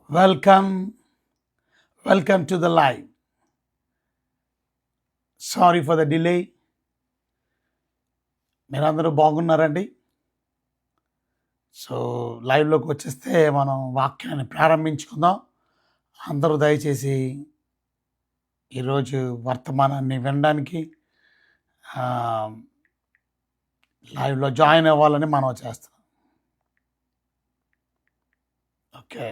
Welcome, welcome to the live. Sorry for the delay. మీరందరూ బాగున్నారండి? So లైవ్లోకి వచ్చేస్తే మనం వాక్యాన్ని ప్రారంభించుకుందాం. అందరూ దయచేసి ఈరోజు వర్తమానాన్ని వినడానికి లైవ్లో జాయిన్ అవ్వాలని మనం చేస్తున్నాం. Okay,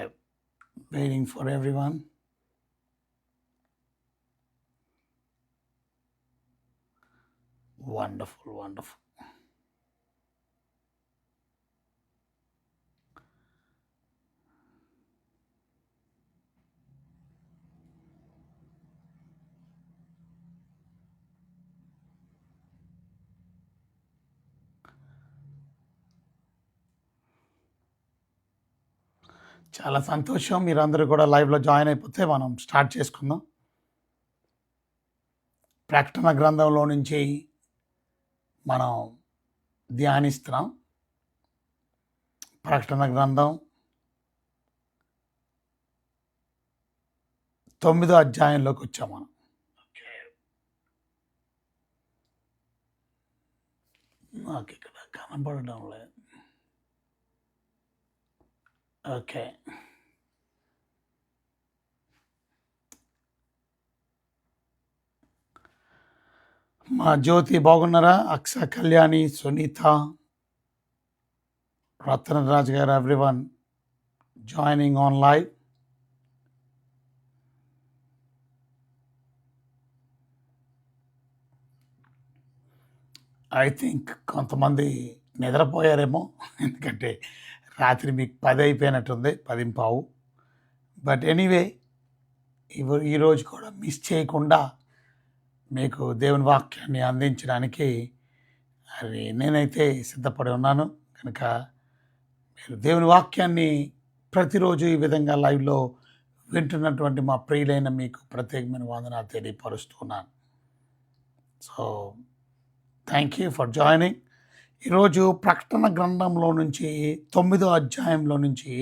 waiting for everyone. Wonderful. చాలా సంతోషం, మీరందరూ కూడా లైవ్లో జాయిన్ అయిపోతే మనం స్టార్ట్ చేసుకుందాం. ప్రకటన గ్రంథంలో నుంచి మనం ధ్యానిస్తున్నాం. ప్రకటన గ్రంథం 9వ అధ్యాయంలోకి వచ్చాం మనం. నాకు ఇక్కడ కనపడడం లేదు. ఓకే, మా జ్యోతి బాగున్నారా? అక్ష, కళ్యాణి, సునీత, రత్నరాజు గారు, everyone joining on live. I think కొంతమంది నిద్రపోయారేమో, ఎందుకంటే రాత్రి మీకు 10 అయిపోయినట్టుంది, 10:15. బట్ ఎనీవే, ఈరోజు కూడా మిస్ చేయకుండా మీకు దేవుని వాక్యాన్ని అందించడానికి నేనైతే సిద్ధపడి ఉన్నాను. కనుక మీరు దేవుని వాక్యాన్ని ప్రతిరోజు ఈ విధంగా లైవ్లో వింటున్నటువంటి మా ప్రియులైన మీకు ప్రత్యేకమైన వందనాలు తెలియపరుస్తున్నాను. So thank you for joining. ఈరోజు ప్రకటన గ్రంథంలో నుంచి 9వ అధ్యాయంలో నుంచి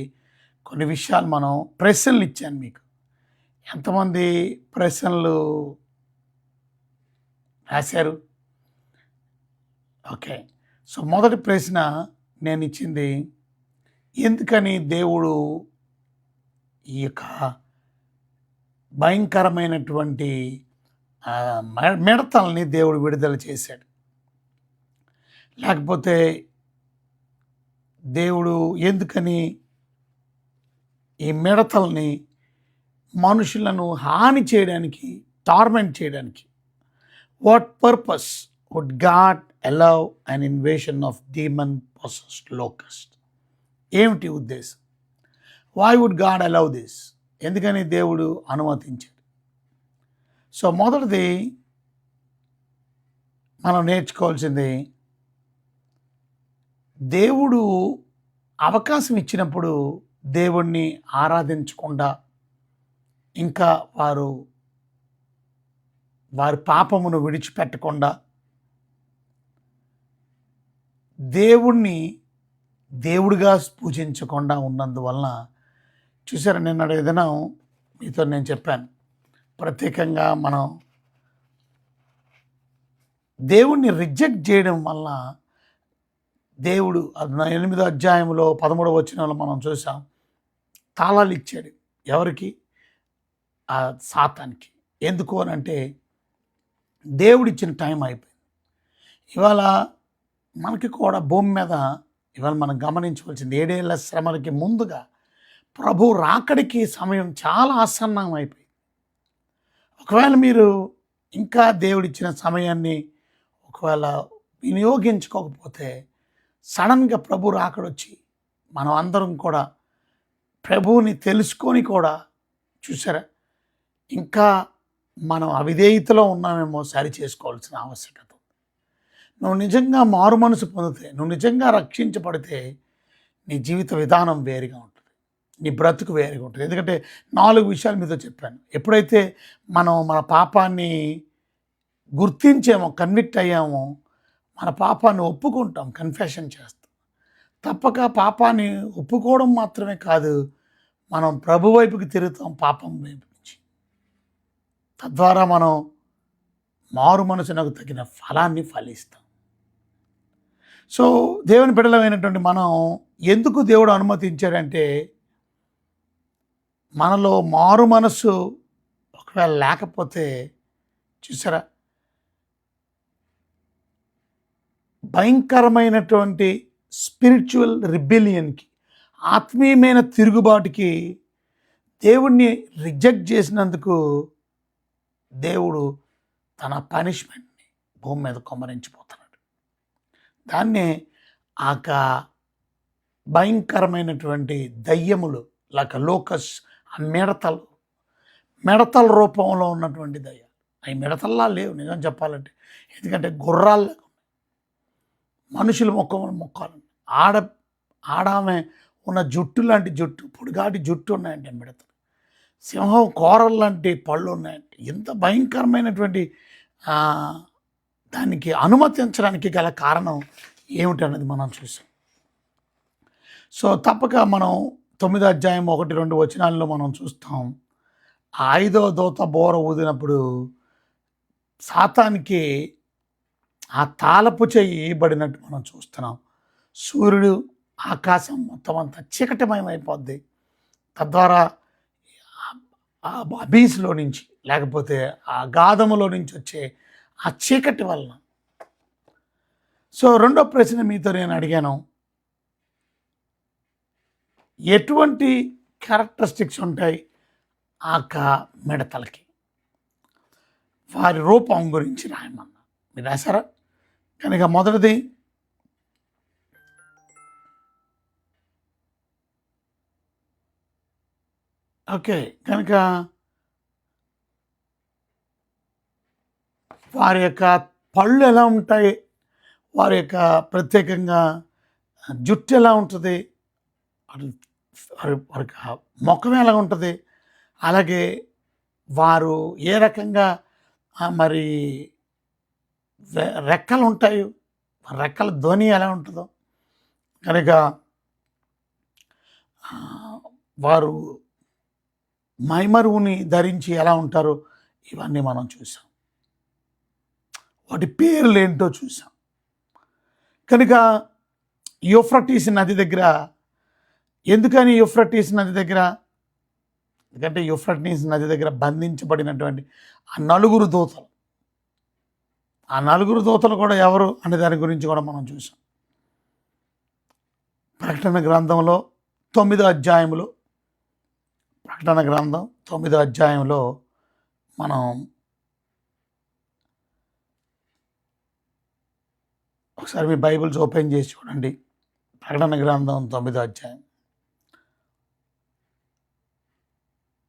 కొన్ని విషయాలు మనం ప్రశ్నలు ఇచ్చాను మీకు. ఎంతమంది ప్రశ్నలు రాశారు? ఓకే, సో మొదటి ప్రశ్న నేను ఇచ్చింది, ఎందుకని దేవుడు ఈ యొక్క భయంకరమైనటువంటి మిడతల్ని దేవుడు విడుదల చేశాడు? లేకపోతే దేవుడు ఎందుకని ఈ మిడతల్ని మనుషులను హాని చేయడానికి, టార్మెంట్ చేయడానికి, what purpose would God allow an invasion of demon possessed locust? ఏమిటి ఉద్దేశం? Why would God allow this? ఎందుకని దేవుడు అనుమతించాడు? సో మొదటిది మనం నేర్చుకోవాల్సింది, దేవుడు అవకాశం ఇచ్చినప్పుడు దేవుణ్ణి ఆరాధించకుండా, ఇంకా వారి పాపమును విడిచిపెట్టకుండా, దేవుణ్ణి దేవుడిగా పూజించకుండా ఉన్నందువలన, చూసారా, నిన్నటి దినం మీతో నేను చెప్పాను, ప్రత్యేకంగా మనం దేవుణ్ణి రిజెక్ట్ చేయడం వల్ల దేవుడు 8వ అధ్యాయంలో 13వ వచనంలో మనం చూసాం, తాళాలు ఇచ్చాడు. ఎవరికి? ఆ సాతానికి. ఎందుకు అని అంటే దేవుడిచ్చిన టైం అయిపోయింది. ఇవాళ మనకి కూడా భూమి మీద ఇవాళ మనం గమనించవలసింది, 7 ఏళ్ల శ్రమలకి ముందుగా ప్రభు రాకడికి సమయం చాలా ఆసన్నం అయిపోయింది. ఒకవేళ మీరు ఇంకా దేవుడిచ్చిన సమయాన్ని ఒకవేళ వినియోగించుకోకపోతే సడన్గా ప్రభు రాకడొచ్చి మనం అందరం కూడా ప్రభువుని తెలుసుకొని కూడా, చూసారా, ఇంకా మనం అవిధేయతలో ఉన్నామేమో సరి చేసుకోవాల్సిన ఆవశ్యకత ఉంది. నువ్వు నిజంగా మారు మనసు పొందితే, నువ్వు నిజంగా రక్షించబడితే నీ జీవిత విధానం వేరుగా ఉంటుంది, నీ బ్రతుకు వేరుగా ఉంటుంది. ఎందుకంటే 4 విషయాలు మీతో చెప్పాను. ఎప్పుడైతే మనం మన పాపాన్ని గుర్తించామో, కన్విక్ట్ అయ్యామో, మన పాపాన్ని ఒప్పుకుంటాం, కన్ఫెషన్ చేస్తాం. తప్పక పాపాన్ని ఒప్పుకోవడం మాత్రమే కాదు, మనం ప్రభు వైపుకి తిరుగుతాం, పాపం వైపు నుంచి. తద్వారా మనం మారు మనసునకు తగిన ఫలాన్ని ఫలిస్తాం. సో దేవుని బిడ్డలమైనటువంటి మనం ఎందుకు దేవుడు అనుమతించాడంటే, మనలో మారు మనస్సు ఒకవేళ లేకపోతే చూసారా, భయంకరమైనటువంటి స్పిరిచువల్ రిబెలియన్కి, ఆత్మీయమైన తిరుగుబాటుకి దేవుణ్ణి రిజెక్ట్ చేసినందుకు దేవుడు తన పనిష్మెంట్ని భూమి మీద కుమ్మరించిపోతున్నాడు. దాన్నే ఆక భయంకరమైనటువంటి దయ్యములు లేక లోకస్, ఆ మిడతల రూపంలో ఉన్నటువంటి దయ్యాలు. అవి మిడతల్లా లేవు నిజం చెప్పాలంటే, ఎందుకంటే గుర్రాలు మనుషులు మొక్కాలు. ఆడామె ఉన్న జుట్టు లాంటి జుట్టు, పొడిగాటి జుట్టు ఉన్నాయంటే మిడతలు. సింహం కోరలు లాంటి పళ్ళు ఉన్నాయంటే. ఎంత భయంకరమైనటువంటి దానికి అనుమతించడానికి గల కారణం ఏమిటన్నది మనం చూసాం. సో తప్పక మనం 9వ అధ్యాయం 1-2 వచనాల్లో మనం చూస్తాం. 5వ దూత బోర ఊదినప్పుడు సాతానికి ఆ తాళపు చెయ్యి ఇవ్వబడినట్టు మనం చూస్తున్నాం. సూర్యుడు, ఆకాశం మొత్తం అంతా చీకటిమయమైపోద్ది. తద్వారా ఆ అబీస్లో నుంచి, లేకపోతే ఆ గాధములో నుంచి వచ్చే ఆ చీకటి వలన. సో రెండో ప్రశ్న మీతో నేను అడిగాను, ఎటువంటి క్యారెక్టరిస్టిక్స్ ఉంటాయి మిడతలకి? వారి రూపం గురించి రాయమన్నా. మీరు రాశారా? కనుక మొదటిది, ఓకే, కనుక వారి యొక్క పళ్ళు ఎలా ఉంటాయి, వారి యొక్క ప్రత్యేకంగా జుట్టు ఎలా ఉంటుంది, వారి ముఖం ఎలా ఉంటుంది, అలాగే వారు ఏ రకంగా మరి రెక్కలు ఉంటాయి, రెక్కల ధ్వని ఎలా ఉంటుందో, కనుక వారు మైమరువుని ధరించి ఎలా ఉంటారో ఇవన్నీ మనం చూసాం. వాటి పేర్లు ఏంటో చూసాం. కనుక యూఫ్రటీస్ నది దగ్గర, ఎందుకని యూఫ్రటీస్ నది దగ్గర? ఎందుకంటే యూఫ్రటీస్ నది దగ్గర బంధించబడినటువంటి ఆ నలుగురు దూతలు కూడా ఎవరు అనే దాని గురించి కూడా మనం చూసాం. ప్రకటన గ్రంథంలో 9వ అధ్యాయంలో, ప్రకటన గ్రంథం 9వ అధ్యాయంలో మనం ఒకసారి మీ బైబిల్స్ ఓపెన్ చేసి చూడండి. ప్రకటన గ్రంథం 9వ అధ్యాయం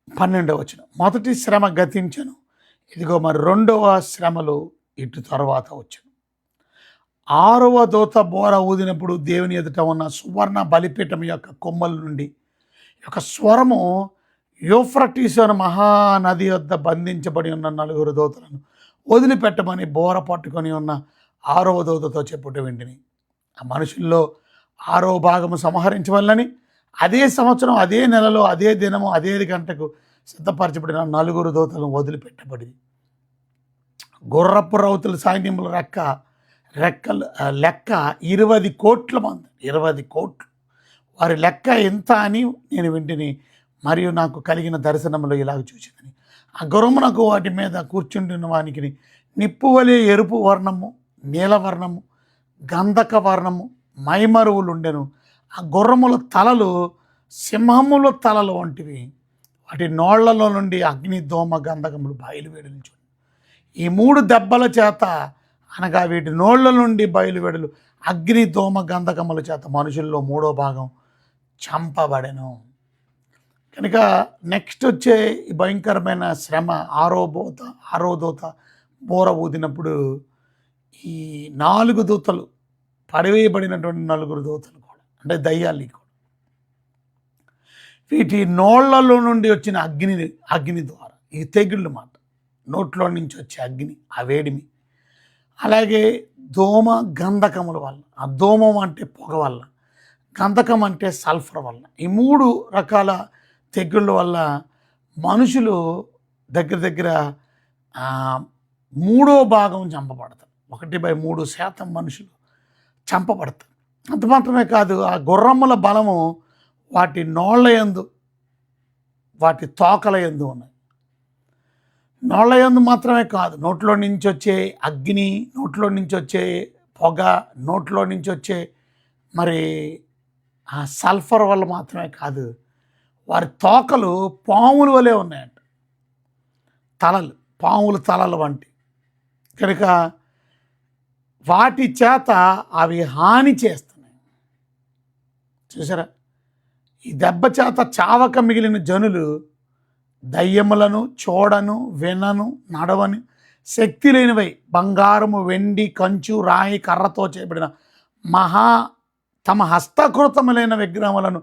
12వ వచనం. మొదటి శ్రమ గతించను, ఇదిగో మరి రెండవ శ్రమలు ఇటు తర్వాత వచ్చను. 6వ దూత బోర ఊదినప్పుడు దేవుని ఎదుట ఉన్న సువర్ణ బలిపీఠం యొక్క కొమ్మల నుండి ఒక స్వరము యూఫ్రటీస్ అనే మహానది వద్ద బంధించబడి ఉన్న 4 దూతలను వదిలిపెట్టమని బోర పట్టుకొని ఉన్న 6వ దూతతో చెప్పుట వింటిని. ఆ మనుషుల్లో 6వ భాగము సంహరించవల్లని అదే సంవత్సరం, అదే నెలలో, అదే దినము, అదే గంటకు సిద్ధపరచబడిన 4 దూతలను వదిలిపెట్టబడి గుర్రపు రౌతుల సైన్యముల లెక్క 20 కోట్ల మంది. 20 కోట్లు వారి లెక్క ఎంత అని నేను వింటిని. మరియు నాకు కలిగిన దర్శనంలో ఇలాగ చూసిందని, ఆ గుర్రమునకు వాటి మీద కూర్చుంటున్న వానికి నిప్పు వలె ఎరుపు వర్ణము, నీలవర్ణము, గంధక వర్ణము మైమరువులుండెను. ఆ గుర్రముల తలలు సింహముల తలలు వంటివి. వాటి నోళ్లలో నుండి అగ్ని, దోమ, గంధకములు బయలువెడలించు. ఈ 3 దెబ్బల చేత, అనగా వీటి నోళ్ల నుండి బయలువెడలు అగ్ని, దోమ, గంధకముల చేత మనుషుల్లో 3వ భాగం చంపబడెను. కనుక నెక్స్ట్ వచ్చే ఈ భయంకరమైన శ్రమ 6వ దూత బోర ఊదినప్పుడు ఈ 4 దూతలు, పడివేయబడినటువంటి 4 దూతలు కూడా, అంటే దయ్యాలు కూడా, వీటి నోళ్లలో నుండి వచ్చిన అగ్ని ద్వారా, ఈ తెగుళ్ళు మాట, నోట్లో నుంచి వచ్చే అగ్ని, ఆ వేడిమి, అలాగే దోమ, గంధకముల వల్ల, ఆ దోమం అంటే పొగ వల్ల, గంధకం అంటే సల్ఫర్ వల్ల, ఈ 3 రకాల తెగుళ్ళ వల్ల మనుషులు దగ్గర దగ్గర 3/3 చంపబడతారు. 1/3% మనుషులు చంపబడతారు. అంత మాత్రమే కాదు, ఆ గుర్రముల బలము వాటి నోళ్ళ యందు, వాటి తోకల యందు ఉన్నాయి. నోళ్ళ యందు మాత్రమే కాదు, నోట్లో నుంచి వచ్చే అగ్ని, నోట్లో నుంచి వచ్చే పొగ, నోట్లో నుంచి వచ్చే మరి ఆ సల్ఫర్ వల్ల మాత్రమే కాదు, వారి తోకలు పాముల వలె ఉన్నాయంట. తలలు పాముల తలలు వంటి. కనుక వాటి చేత అవి హాని చేస్తున్నాయి. చూసారా, ఈ దెబ్బ చేత చావక మిగిలిన జనులు దయ్యములను చూడను, వినను, నడవని, శక్తి లేనివై బంగారము, వెండి, కంచు, రాయి, కర్రతో చేయబడిన తమ హస్తకృతములైన విగ్రహములను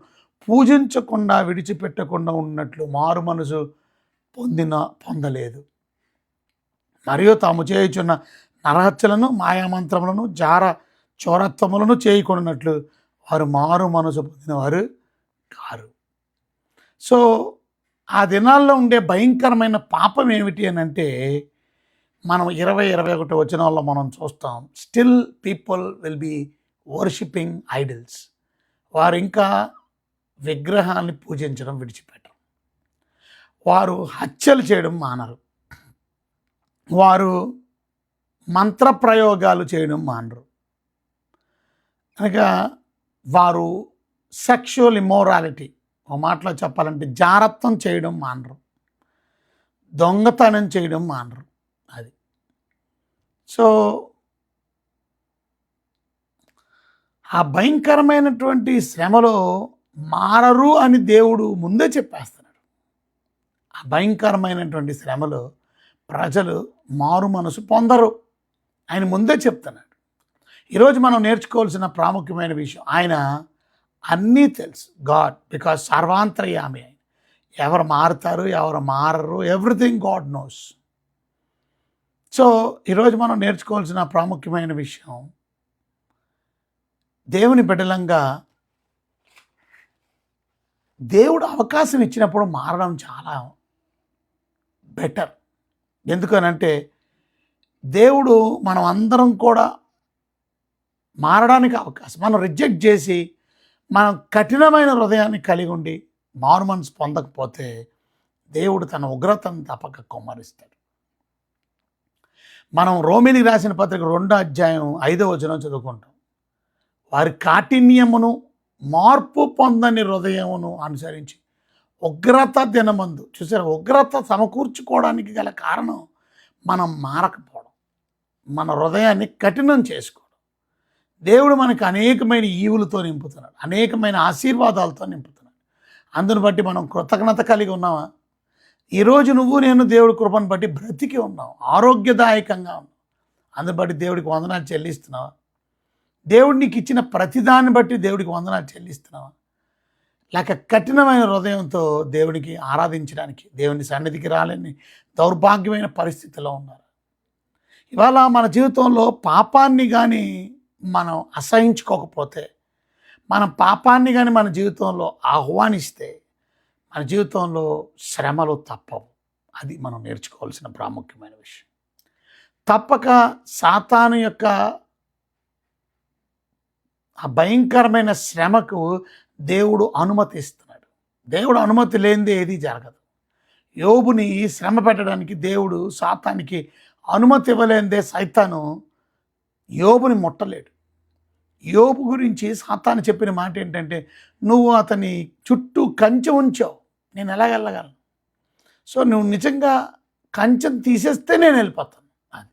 పూజించకుండా విడిచిపెట్టకుండా ఉన్నట్లు మారు మనసు పొందలేదు. మరియు తాము చేయుచున్న నరహత్యలను, మాయామంత్రములను, చోరత్వములను చేయకున్నట్లు వారు మారు మనసు పొందినవారు కారు. సో ఆ దినాల్లో ఉండే భయంకరమైన పాపం ఏమిటి అని అంటే, మనం 20-21 వచనాల్లో మనం చూస్తాం. Still people will be worshipping idols. వారు ఇంకా విగ్రహాన్ని పూజించడం విడిచిపెట్టరు. వారు హత్యలు చేయడం మానరు. వారు మంత్రప్రయోగాలు చేయడం మానరు. కనుక వారు సెక్షువల్ ఇమ్మోరాలిటీ, ఒక మాటలో చెప్పాలంటే జారత్వం చేయడం మానరు. దొంగతనం చేయడం మానరు. అది. సో ఆ భయంకరమైనటువంటి శ్రమలో మారరు అని దేవుడు ముందే చెప్పేస్తున్నాడు. ఆ భయంకరమైనటువంటి శ్రమలో ప్రజలు మారు మనసు పొందరు, ఆయన ముందే చెప్తున్నాడు. ఈరోజు మనం నేర్చుకోవాల్సిన ప్రాముఖ్యమైన విషయం, ఆయన అన్నీ తెలుసు. గాడ్, బికాజ్ సర్వాంతర్యామి. ఆయన ఎవరు మారుతారు, ఎవరు మారరు, ఎవ్రీథింగ్ గాడ్ నోస్. సో ఈరోజు మనం నేర్చుకోవాల్సిన ప్రాముఖ్యమైన విషయం, దేవుని బిడ్డలంగా దేవుడు అవకాశం ఇచ్చినప్పుడు మారడం చాలా బెటర్. ఎందుకనంటే దేవుడు మనం అందరం కూడా మారడానికి అవకాశం, మనం రిజెక్ట్ చేసి మనం కఠినమైన హృదయాన్ని కలిగి ఉండి మారు మనసు పొందకపోతే దేవుడు తన ఉగ్రతను తప్పక కుమ్మరిస్తాడు. మనం రోమిలికి రాసిన పత్రిక 2:5 చదువుకుంటాం. వారి కాఠిన్యమును, మార్పు పొందని హృదయమును అనుసరించి ఉగ్రత దినమందు, చూసారు, ఉగ్రత సమకూర్చుకోవడానికి గల కారణం మనం మారకపోవడం, మన హృదయాన్ని కఠినం చేసుకోవడం. దేవుడు మనకు అనేకమైన ఈవులతో నింపుతున్నాడు, అనేకమైన ఆశీర్వాదాలతో నింపుతున్నాడు. అందుని బట్టి మనం కృతజ్ఞత కలిగి ఉన్నామా? ఈరోజు నువ్వు నేను దేవుడి కృపను బట్టి బ్రతికి ఉన్నావు, ఆరోగ్యదాయకంగా ఉన్నావు. అందుని బట్టి దేవుడికి వందనాలు చెల్లిస్తున్నావా? దేవుడు నీకు ఇచ్చిన ప్రతిదాన్ని బట్టి దేవుడికి వందనాలు చెల్లిస్తున్నావా? లేక కఠినమైన హృదయంతో దేవుడికి ఆరాధించడానికి, దేవుని సన్నిధికి రాలేని దౌర్భాగ్యమైన పరిస్థితిలో ఉన్నారు. ఇవాళ మన జీవితంలో పాపాన్ని కానీ మనం అసహించుకోకపోతే, మన పాపాన్ని కానీ మన జీవితంలో ఆహ్వానిస్తే మన జీవితంలో శ్రమలు తప్పవు. అది మనం నేర్చుకోవాల్సిన ప్రాముఖ్యమైన విషయం. తప్పక సాతాను యొక్క ఆ భయంకరమైన శ్రమకు దేవుడు అనుమతిస్తున్నాడు. దేవుడు అనుమతి లేనిదే ఏది జరగదు. యోబుని శ్రమ పెట్టడానికి దేవుడు సాతానికి అనుమతి ఇవ్వలేనిదే సైతాను యోబుని ముట్టలేడు. యోబు గురించి సాతాను చెప్పిన మాట ఏంటంటే, నువ్వు అతని చుట్టూ కంచె ఉంచావు, నేను ఎలా వెళ్ళగలను? సో నువ్వు నిజంగా కంచెను తీసేస్తే నేను వెళ్ళిపోతాను. అది.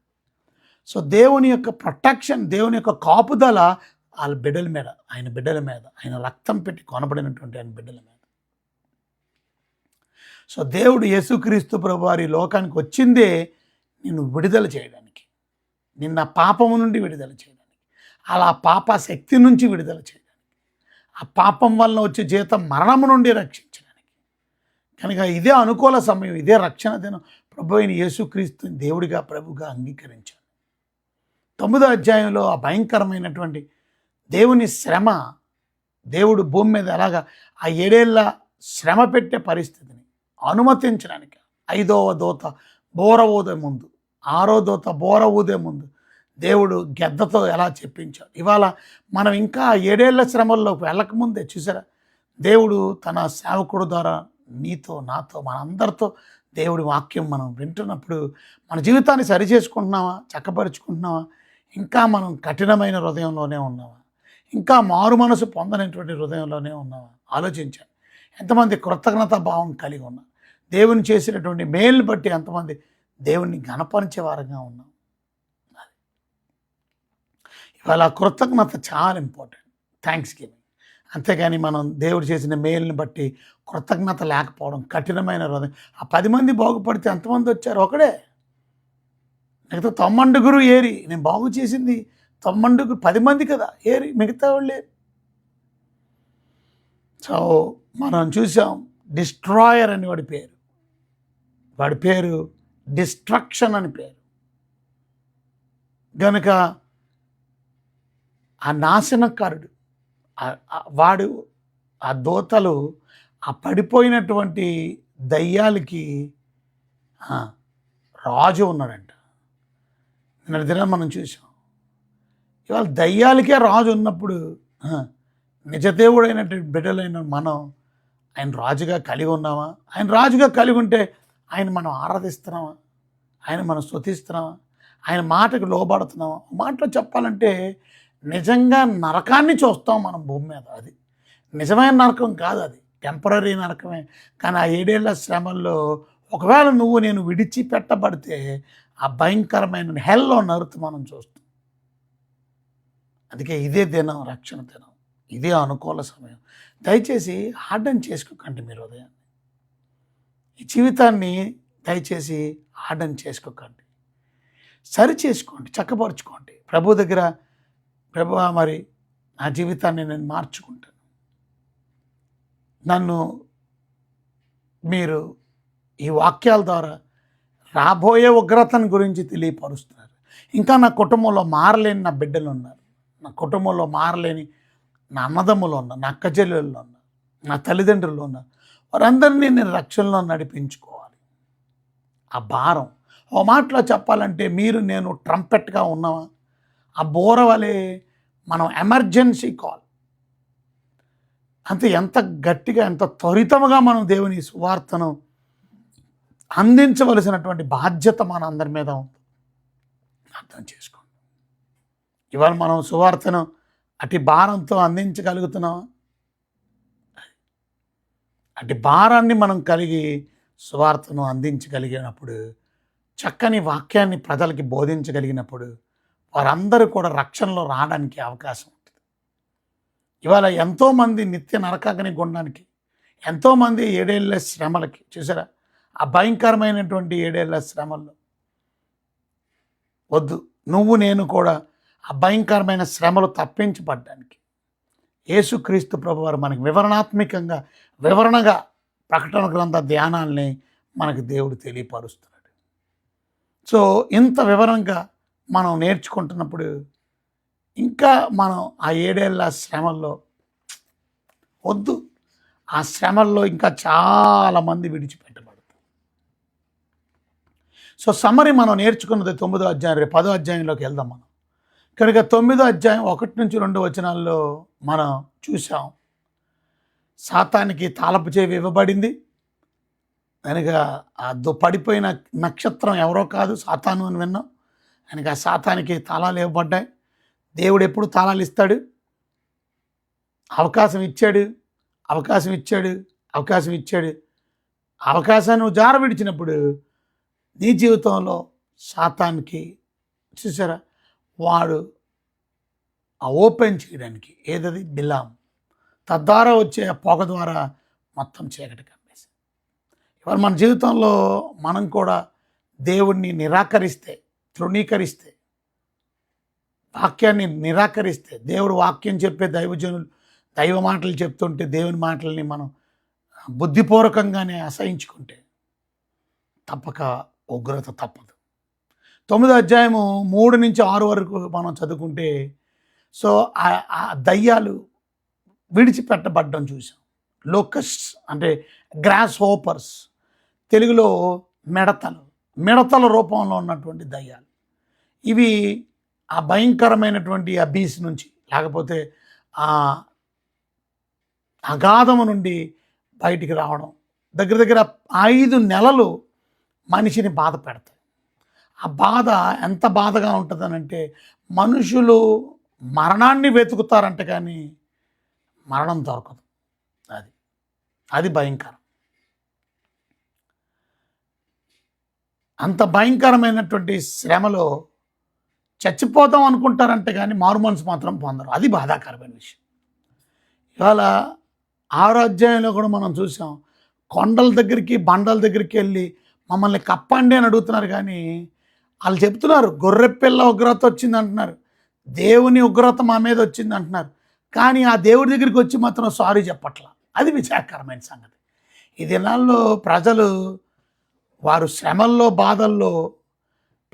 సో దేవుని యొక్క ప్రొటెక్షన్, దేవుని యొక్క కాపుదల వాళ్ళ బిడ్డల మీద, ఆయన బిడ్డల మీద, ఆయన రక్తం పెట్టి కొనబడినటువంటి ఆయన బిడ్డల మీద. సో దేవుడు యేసుక్రీస్తు ప్రభువారి లోకానికి వచ్చిందే నిన్ను విడుదల చేయడానికి, నిన్న పాపము నుండి విడుదల చేయడానికి, అలా పాప శక్తి నుంచి విడుదల చేయడానికి, ఆ పాపం వలన వచ్చే జీతం మరణము నుండి రక్షించడానికి. కనుక ఇదే అనుకూల సమయం, ఇదే రక్షణ దినం. ప్రభు అయిన యేసుక్రీస్తుని దేవుడిగా, ప్రభుగా అంగీకరించాను. 9వ అధ్యాయంలో ఆ భయంకరమైనటువంటి దేవుని శ్రమ, దేవుడు భూమి మీద ఎలాగా ఆ 7 ఏళ్ల శ్రమ పెట్టే పరిస్థితిని అనుమతించడానికి 5వ దూత బోర ఊదే ముందు, 6వ దూత బోర ఊదే ముందు దేవుడు గెద్దతో ఎలా చెప్పించాడు. ఇవాళ మనం ఇంకా 7 ఏళ్ల శ్రమల్లోకి వెళ్ళకముందే చూసారా, దేవుడు తన సేవకుడు ద్వారా నీతో నాతో మనందరితో దేవుడి వాక్యం మనం వింటున్నప్పుడు మన జీవితాన్ని సరిచేసుకుంటున్నావా, చక్కపరుచుకుంటున్నావా, ఇంకా మనం కఠినమైన హృదయంలోనే ఉన్నావా, ఇంకా మారు మనసు పొందనటువంటి హృదయంలోనే ఉన్నావా ఆలోచించాను. ఎంతమంది కృతజ్ఞతా భావం కలిగి ఉన్నారు, దేవుని చేసినటువంటి మేలు బట్టి ఎంతమంది దేవుణ్ణి గణపరిచే వారంగా ఉన్నాం. ఇవాళ కృతజ్ఞత చాలా ఇంపార్టెంట్, థ్యాంక్స్ గివింగ్. అంతేగాని మనం దేవుడు చేసిన మేలుని బట్టి కృతజ్ఞత లేకపోవడం, కఠినమైన హృదయం. ఆ 10 మంది బాగుపడితే ఎంతమంది వచ్చారు? ఒకడే. మిగతా 90 ఏరి, నేను బాగు చేసింది 90 10 మంది కదా ఏరి, మిగతా వాళ్ళే. సో మనం చూసాం, డిస్ట్రాయర్ అని వాడి పేరు డిస్ట్రక్షన్ అని పేరు. కనుక ఆ నాశనకారుడు, వాడు ఆ దూతలు ఆ పడిపోయినటువంటి దయ్యాలకి రాజు ఉన్నాడంట. నిన్న దినం మనం చూసాం. ఇవాళ దయ్యాలకే రాజు ఉన్నప్పుడు నిజదేవుడైనటువంటి బిడ్డలైన మనం ఆయన రాజుగా కలిగి ఉన్నామా? ఆయన రాజుగా కలిగి ఉంటే ఆయన మనం ఆరాధిస్తున్నామా? ఆయన మనం స్తుతిస్తున్నామా? ఆయన మాటకు లోబడుతున్నామా? మాటలో చెప్పాలంటే నిజంగా నరకాన్ని చూస్తాం మనం భూమి మీద. అది నిజమైన నరకం కాదు, అది టెంపరీ నరకమే. కానీ ఆ 7 ఏళ్ల శ్రమల్లో ఒకవేళ నేను విడిచిపెట్టబడితే ఆ భయంకరమైన హెల్లో నరుతు మనం చూస్తాం. అందుకే ఇదే దినం, రక్షణ దినం, ఇదే అనుకూల సమయం. దయచేసి హార్డన్ చేసుకోకండి మీరు ఉదయాన్ని. ఈ జీవితాన్ని దయచేసి హార్డన్ చేసుకోకండి, సరి చేసుకోండి, చక్కపరుచుకోండి. ప్రభు దగ్గర, ప్రభువా మరి నా జీవితాన్ని నేను మార్చుకుంటాను, నన్ను మీరు ఈ వాక్యాల ద్వారా రాబోయే ఉగ్రతను గురించి తెలియపరుస్తున్నారు. ఇంకా నా కుటుంబంలో మారలేని నా బిడ్డలు ఉన్నారు, నా కుటుంబంలో మారలేని నా అన్నదమ్ములు ఉన్నారు, నా అక్కచెల్లెళ్ళు ఉన్నారు, నా తల్లిదండ్రులు ఉన్నారు. వారందరినీ నేను రక్షణలో నడిపించుకోవాలి. ఆ భారం, ఓ మాటలో చెప్పాలంటే మీరు నేను ట్రంపెట్గా ఉన్నామా? ఆ బోర వలె మనం ఎమర్జెన్సీ కాల్, అంతే ఎంత గట్టిగా, ఎంత త్వరితముగా మనం దేవుని సువార్తను అందించవలసినటువంటి బాధ్యత మన అందరి మీద ఉంది. అర్థం చేసుకోండి. ఇవాళ మనం సువార్తను అటు భారంతో అందించగలుగుతున్నామా? అటు భారాన్ని మనం కలిగి సువార్తను అందించగలిగినప్పుడు, చక్కని వాక్యాన్ని ప్రజలకి బోధించగలిగినప్పుడు వారందరూ కూడా రక్షణలో రావడానికి అవకాశం ఉంటుంది. ఇవాళ ఎంతోమంది నిత్య నరకాగ్ని గుండానికి, ఎంతోమంది 7 ఏళ్ల శ్రమలకి, చూసారా ఆ భయంకరమైనటువంటి 7 ఏళ్ల శ్రమల్లో వద్దు, నేను కూడా ఆ భయంకరమైన శ్రమలు తప్పించబడ్డానికి యేసుక్రీస్తు ప్రభువారు మనకి వివరణగా ప్రకటన గ్రంథ ధ్యానాల్ని మనకి దేవుడు తెలియపరుస్తున్నాడు. సో ఇంత వివరంగా మనం నేర్చుకుంటున్నప్పుడు ఇంకా మనం ఆ 7 ఏళ్ల శ్రమల్లో వద్దు, ఆ శ్రమల్లో ఇంకా చాలామంది విడిచిపెట్టబడతారు. సో సమ్మరి మనం నేర్చుకున్నది 9వ అధ్యాయం, రేపు 10వ అధ్యాయంలోకి వెళ్దాం మనం. కనుక 9వ అధ్యాయం 1 నుంచి 2 వచనాల్లో మనం చూసాం, సాతానికి తాళపు చెవి ఇవ్వబడింది. కనుక ఆ పడిపోయిన నక్షత్రం ఎవరో కాదు, సాతాను అని విన్నాం. కనుక ఆ సాతానికి తాళాలు ఇవ్వబడ్డాయి. దేవుడు ఎప్పుడు తాళాలు ఇస్తాడు? అవకాశం ఇచ్చాడు. అవకాశాన్ని నువ్వు జార విడిచినప్పుడు నీ జీవితంలో సాతానికి, చూసారా, వాడు ఆ ఓపెన్ చేయడానికి ఏదది బిలాం, తద్వారా వచ్చే పొగ ద్వారా మొత్తం చీకటి కమ్మేసి. ఇవాళ మన జీవితంలో మనం కూడా దేవుణ్ణి నిరాకరిస్తే, తృణీకరిస్తే, వాక్యాన్ని నిరాకరిస్తే, దేవుడు వాక్యం చెప్పే దైవజనులు దైవ మాటలు చెప్తుంటే దేవుని మాటల్ని మనం బుద్ధిపూర్వకంగానే అసహించుకుంటే తప్పక ఉగ్రత తప్పదు. 9వ అధ్యాయము 3 నుంచి 6 వరకు మనం చదువుకుంటే, సో ఆ దయ్యాలు విడిచిపెట్టబడ్డం చూసాం. లోకస్ట్స్ అంటే గ్రాస్ హోపర్స్, తెలుగులో మిడతల రూపంలో ఉన్నటువంటి దయ్యాలు. ఇవి ఆ భయంకరమైనటువంటి అబీస్ నుంచి, లేకపోతే ఆ అగాధము నుండి బయటికి రావడం, దగ్గర దగ్గర 5 నెలలు మనిషిని బాధ పెడతాయి. ఆ బాధ ఎంత బాధగా ఉంటుందనంటే మనుషులు మరణాన్ని వెతుకుతారంట, కానీ మరణం దొరకదు. అది భయంకరం. అంత భయంకరమైనటువంటి శ్రమలో చచ్చిపోతాం అనుకుంటారంటే కానీ మారు మనసు మాత్రం పొందరు. అది బాధాకరమైన విషయం. ఇవాళ 6వ అధ్యాయంలో కూడా మనం చూసాం, కొండల దగ్గరికి బండల దగ్గరికి వెళ్ళి మమ్మల్ని కప్పండి అని అడుగుతున్నారు, కానీ వాళ్ళు చెప్తున్నారు గొర్రెపిల్ల ఉగ్రత వచ్చింది అంటున్నారు, దేవుని ఉగ్రత మా మీద వచ్చింది అంటున్నారు, కానీ ఆ దేవుడి దగ్గరికి వచ్చి మాత్రం సారీ చెప్పట్లా. అది విచారకరమైన సంగతి. ఈ దినాల్లో ప్రజలు వారు శ్రమల్లో బాధల్లో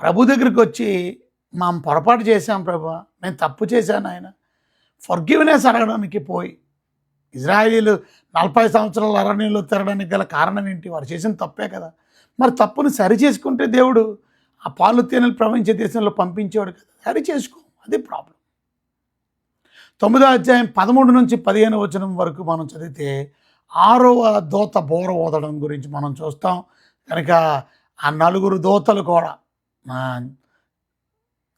ప్రభు దగ్గరికి వచ్చి మేము పొరపాటు చేశాం ప్రభా, నేను తప్పు చేశాను ఆయన, ఫర్గివ్నెస్ అడగడానికి పోయి ఇజ్రాయేలీలు 40 సంవత్సరాల అరణ్యంలో తిరగడానికి గల కారణం ఏంటి? వారు చేసిన తప్పే కదా. మరి తప్పును సరి చేసుకుంటే దేవుడు ఆ పాలు తేనెలు ప్రవహించే దేశంలో పంపించేవాడు కదా. సరి చేసుకో, అది ప్రాబ్లం. 9వ అధ్యాయం 13 నుంచి 15వ వచనం వరకు మనం చదివితే 6వ దూత బోర ఊదడం గురించి మనం చూస్తాం. కనుక ఆ 4 దూతలు కూడా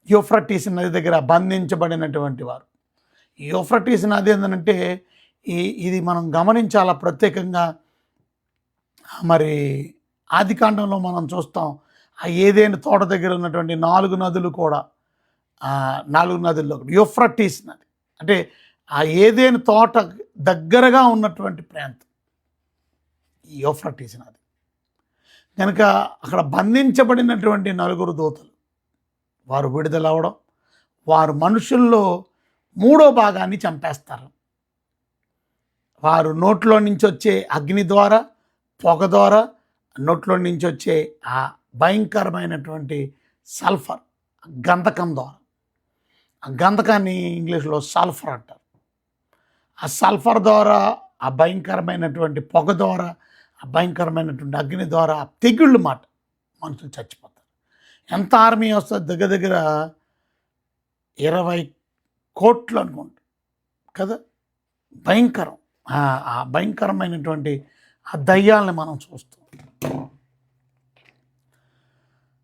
యూఫ్రటీస్ నది దగ్గర బంధించబడినటువంటి వారు. యూఫ్రటీస్ నది ఏంటంటే ఇది మనం గమనించాలా ప్రత్యేకంగా. మరి ఆదికాండంలో మనం చూస్తాం, ఆ ఏదేని తోట దగ్గర ఉన్నటువంటి 4 నదులు కూడా 4 నదుల్లో యూఫ్రటీస్ నది అంటే ఆ ఏదేని తోట దగ్గరగా ఉన్నటువంటి ప్రాంతం ఈ యూఫ్రటీస్ నది. కనుక అక్కడ బంధించబడినటువంటి 4 దూతలు వారు విడుదలవ్వడం, వారు మనుషుల్లో 3వ భాగాన్ని చంపేస్తారు. వారు నోట్లో నుంచి వచ్చే అగ్ని ద్వారా, పొగ ద్వారా, నోట్లో నుంచి వచ్చే ఆ భయంకరమైనటువంటి సల్ఫర్ గంధకం ద్వారా, ఆ గంధకాన్ని ఇంగ్లీష్లో సల్ఫర్ అంటారు. ఆ సల్ఫర్ ద్వారా, ఆ భయంకరమైనటువంటి పొగ ద్వారా, ఆ భయంకరమైనటువంటి అగ్ని ద్వారా, ఆ తెగుళ్ళు మాట మనుషులు చచ్చిపోతారు. ఎంత ఆర్మీ వస్తుంది? దగ్గర దగ్గర 20 కోట్లు అనుకుంటా కదా. భయంకరం. ఆ భయంకరమైనటువంటి ఆ దయ్యాలని మనం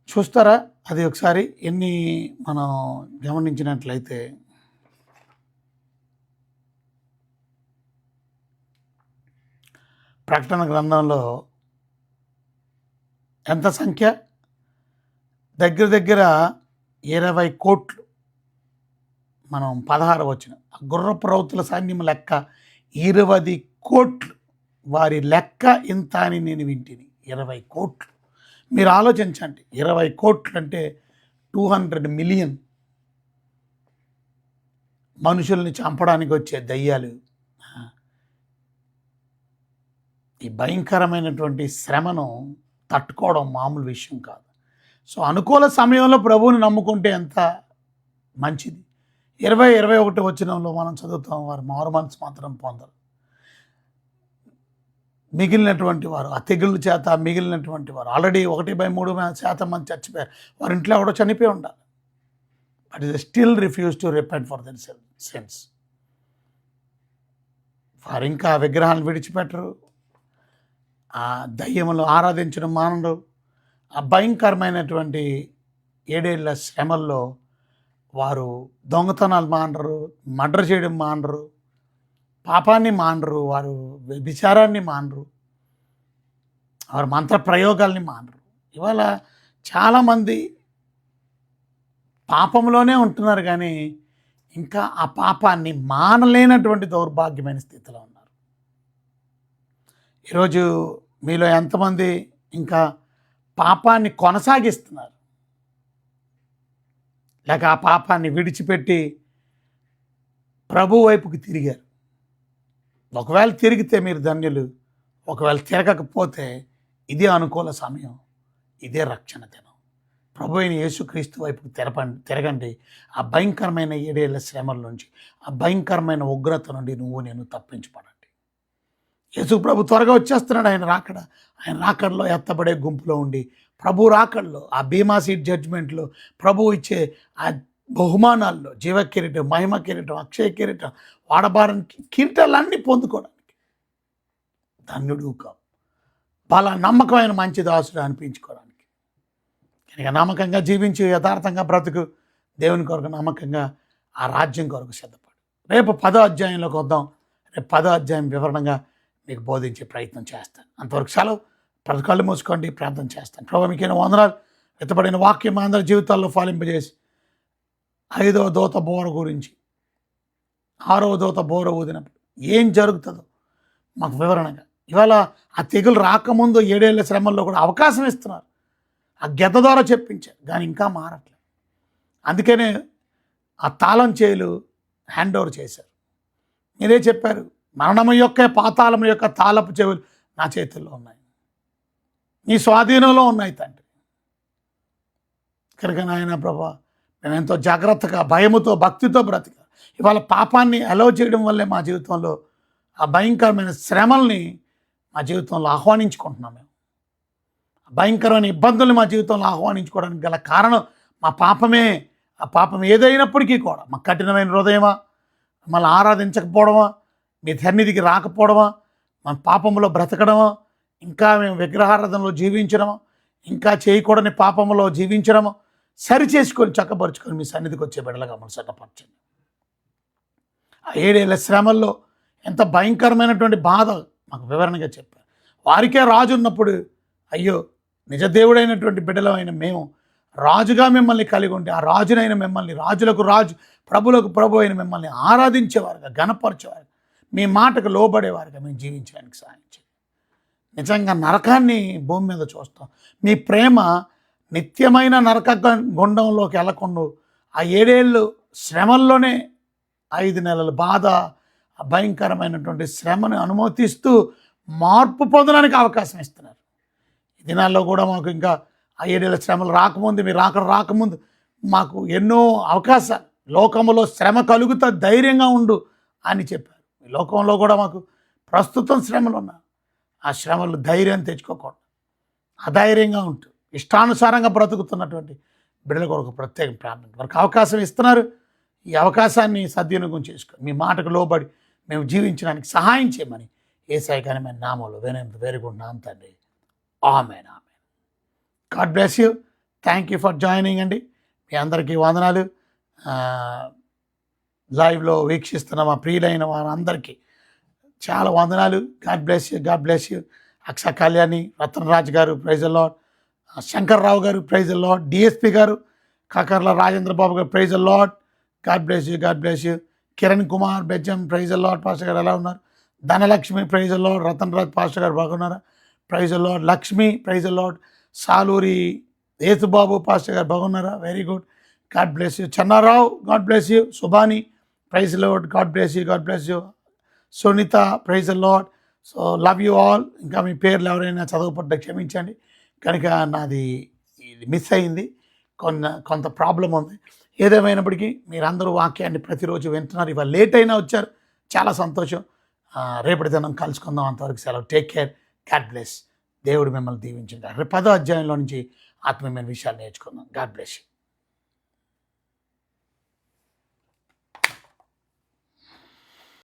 చూస్తారా? అది ఒకసారి ఎన్ని మనం గమనించినట్లయితే ప్రకటన గ్రంథంలో ఎంత సంఖ్య? దగ్గర దగ్గర 20 కోట్లు. మనం 16 వచ్చిన గుర్రపు రౌతుల సైన్యం లెక్క 20 కోట్లు. వారి లెక్క ఇంత అని నేను వింటిని. 20 కోట్లు. మీరు ఆలోచించండి, 20 కోట్లు అంటే 200 మిలియన్ మనుషుల్ని చంపడానికి వచ్చే దయ్యాలు. ఈ భయంకరమైనటువంటి శ్రమను తట్టుకోవడం మామూలు విషయం కాదు. సో అనుకూల సమయంలో ప్రభువుని నమ్ముకుంటే ఎంత మంచిది. 20-21 వచనంలో మనం చదువుతాం, వారు మారు మనసు మాత్రం పొందరు. మిగిలినటువంటి వారు ఆ తెగుళ్ళ చేత మిగిలినటువంటి వారు ఆల్రెడీ 1/3% మంది చచ్చిపోయారు. వారి ఇంట్లో ఎవడో చనిపోయి ఉండాలి. But is still refuse to repent for their since. వారు ఇంకా విగ్రహాలను విడిచిపెట్టరు, ఆ దయ్యములు ఆరాధించడం మానరు. ఆ భయంకరమైనటువంటి 7 ఏళ్ల శ్రమల్లో వారు దొంగతనాలు మానరు, మర్డర్ చేయడం మానరు, పాపాన్ని మానరు, వారు వ్యభిచారాన్ని మానరు, వారు మంత్ర ప్రయోగాల్ని మానరు. ఇవాళ చాలామంది పాపంలోనే ఉంటున్నారు, కానీ ఇంకా ఆ పాపాన్ని మానలేనటువంటి దౌర్భాగ్యమైన స్థితిలో ఉన్నారు. ఈరోజు మీలో ఎంతమంది ఇంకా పాపాన్ని కొనసాగిస్తున్నారు, లేక ఆ పాపాన్ని విడిచిపెట్టి ప్రభు వైపుకి తిరిగారు? ఒకవేళ తిరిగితే మీరు ధన్యులు, ఒకవేళ తిరగకపోతే ఇదే అనుకూల సమయం, ఇదే రక్షణ దినం. ప్రభు అయిన యేసుక్రీస్తు వైపుకి తిరగండి. ఆ భయంకరమైన 7 ఏళ్ల శ్రమల నుంచి, ఆ భయంకరమైన ఉగ్రత నుండి నేను తప్పించబడండి. యేసు ప్రభు త్వరగా వచ్చేస్తున్నాడు. ఆయన రాకడలో ఎత్తబడే గుంపులో ఉండి ప్రభు రాకడలో ఆ బీమా సీట్ జడ్జ్మెంట్లో ప్రభు ఇచ్చే ఆ బహుమానాల్లో జీవ కిరీటం, మహిమ కిరీటం, అక్షయ కిరీటం, వాడబారని కిరీటాలన్నీ పొందుకోవడానికి ధన్యుడు కావు. బలా నమ్మకమైన మంచి దాసుడు అనిపించుకోవడానికి. కనుక నమ్మకంగా జీవించి యథార్థంగా బ్రతుకు, దేవుని కొరకు నమ్మకంగా ఆ రాజ్యం కొరకు సిద్ధపడు. రేపు 10వ అధ్యాయంలోకి వద్దాం. రేపు 10వ అధ్యాయం వివరణగా మీకు బోధించే ప్రయత్నం చేస్తాను. అంతవరకు సెలవు. ప్రతి కళ్ళు మూసుకోండి, ప్రార్థన చేస్తాను. ప్రభు మీకైనా వందనాలు. ఎత్తబడిన వాక్యం మా అందరి జీవితాల్లో ఫలింపజేసి 5వ దూత బోర గురించి, 6వ దూత బోర ఊదినప్పుడు ఏం జరుగుతుందో మాకు వివరణగా ఇవాళ ఆ తెగులు రాకముందు 7 ఏళ్ల శ్రమల్లో కూడా అవకాశం ఇస్తున్నారు. ఆ గెద్ద ద్వారా చెప్పించారు, కానీ ఇంకా మారట్లేదు. అందుకనే ఆ తాళం చేలు హ్యాండ్ ఓవర్ చేశారు. మీరే చెప్పారు, మరణం యొక్క పాతాళం యొక్క తాళపు చెవులు నా చేతుల్లో ఉన్నాయి, నీ స్వాధీనంలో ఉన్నాయి తండ్రి. కనుక నాయన ప్రభా, మేము ఎంతో జాగ్రత్తగా భయముతో భక్తితో బ్రతిక ఇవాళ పాపాన్ని అలౌ చేయడం వల్లే మా జీవితంలో ఆ భయంకరమైన శ్రమల్ని మా జీవితంలో ఆహ్వానించుకుంటున్నాం. మేము భయంకరమైన ఇబ్బందుల్ని మా జీవితంలో ఆహ్వానించుకోవడానికి గల కారణం మా పాపమే. ఆ పాపం ఏదైనప్పటికీ కూడా మా కఠినమైన హృదయమా, మమ్మల్ని ఆరాధించకపోవడమా, మీ సన్నిధికి రాకపోవడమా, మన పాపంలో బ్రతకడమా, ఇంకా మేము విగ్రహారాధనలో జీవించడమా, ఇంకా చేయకూడని పాపంలో జీవించడమా, సరి చేసుకొని చక్కపరుచుకొని మీ సన్నిధికి వచ్చే బిడ్డలుగా మనం చక్కపరచండి. ఆ 7 ఏళ్ల శ్రమల్లో ఎంత భయంకరమైనటువంటి బాధ మాకు వివరణగా చెప్పారు. వారికే రాజు ఉన్నప్పుడు అయ్యో నిజదేవుడైనటువంటి బిడ్డలమైన మేము రాజుగా మిమ్మల్ని కలిగి ఉంటే ఆ రాజునైన మిమ్మల్ని, రాజులకు రాజు ప్రభులకు ప్రభు అయిన మిమ్మల్ని ఆరాధించేవారుగా, ఘనపరిచేవారుగా, మీ మాటకు లోబడేవారుగా మేము జీవించడానికి సాయం చేయండి. నిజంగా నరకాన్ని భూమి మీద చూస్తాం. మీ ప్రేమ నిత్యమైన నరక గుండంలోకి వెళ్ళకుండా ఆ 7 ఏళ్ళు శ్రమల్లోనే 5 నెలల బాధ, భయంకరమైనటువంటి శ్రమను అనుమతిస్తూ మార్పు పొందడానికి అవకాశం ఇస్తున్నారు. ఈ దినాల్లో కూడా మాకు ఇంకా ఆ 7 ఏళ్ళ శ్రమలు రాకముందు, మీరు రాకముందు మాకు ఎన్నో అవకాశాలు, లోకంలో శ్రమ కలుగుతా ధైర్యంగా ఉండు అని చెప్పారు. ఈ లోకంలో కూడా మాకు ప్రస్తుతం శ్రమలు ఉన్నాయి. ఆ శ్రమలు ధైర్యం తెచ్చుకోకూడదు, అధైర్యంగా ఉంటూ ఇష్టానుసారంగా బ్రతుకుతున్నటువంటి బిడ్డల కొరకు ప్రత్యేక ప్రార్థన వారికి అవకాశం ఇస్తున్నారు. ఈ అవకాశాన్ని సద్వినియోగం చేసుకొని మీ మాటకు లోబడి మేము జీవించడానికి సహాయం చేయమని యేసయ్య ఘనమైన నామములో వేడుకుంటున్నాం తండ్రి. Amen. God bless you. Thank you for joining అండి. మీ అందరికీ వందనాలు. లైవ్లో వీక్షిస్తున్న మా ప్రియులైన వారందరికీ చాలా వందనాలు. God bless you, God bless you. Aksha Kalyani, Ratanraj garu, praise the lord. Shankarrao గారు, ప్రైజ్ ద లార్డ్. డిఎస్పి గారు, Kakarla Rajendra Babu garu, praise the Lord. God bless you, God bless you. Kiran Kumar Bejjam, praise the Lord. Pastor garu ఎలా ఉన్నారు? Dhanalakshmi, praise the Lord. Ratanraj pastor garu బాగున్నారా? Praise the Lord. Lakshmi, praise the Lord. Saluri Yesubabu pastor garu బాగున్నారా? Very good. God bless you. Chennarao, God bless you. Subani, praise the Lord. God bless you, God bless you. Sunitha, praise the Lord. So love you all. ఇంకా మీ పేర్లు ఎవరైనా చదవకపోతే క్షమించండి, కనుక నాది ఇది miss అయింది, కొంత ప్రాబ్లం ఉంది. ఏదేమైనప్పటికీ మీరందరూ వాక్యాన్ని ప్రతిరోజు వింటున్నారు. ఇవాళ లేట్ అయినా వచ్చారు, చాలా సంతోషం. రేపటి దినం కలుసుకుందాం. అంతవరకు సెలవు. Take care. God bless. దేవుడు మిమ్మల్ని దీవించండి. 10వ అధ్యాయంలో నుంచి ఆత్మీయమైన విషయాలు నేర్చుకుందాం. God bless you.